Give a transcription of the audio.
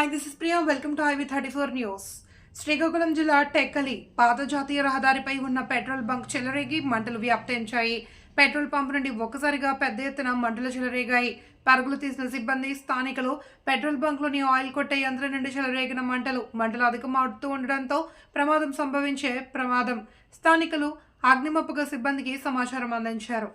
Hi, this is Priya. Welcome to IV34 News. Srikakulam జిల్లా టెక్కలి పాత జాతీయ రహదారిపై ఉన్న పెట్రోల్ బంక్ చెలరేగి మంటలు వ్యాప్తించాయి. పెట్రోల్ పంప్ నుండి ఒక్కసారిగా పెద్ద ఎత్తున మంటలు చెలరేగాయి. పరుగులు తీసిన సిబ్బంది, స్థానికులు పెట్రోల్ బంక్లోని ఆయిల్ కొట్టే యంత్రం నుండి చెలరేగిన మంటలు అధికమవుతూ ఉండడంతో ప్రమాదం సంభవించే ప్రమాదం. స్థానికులు అగ్నిమాపక సిబ్బందికి సమాచారం అందించారు.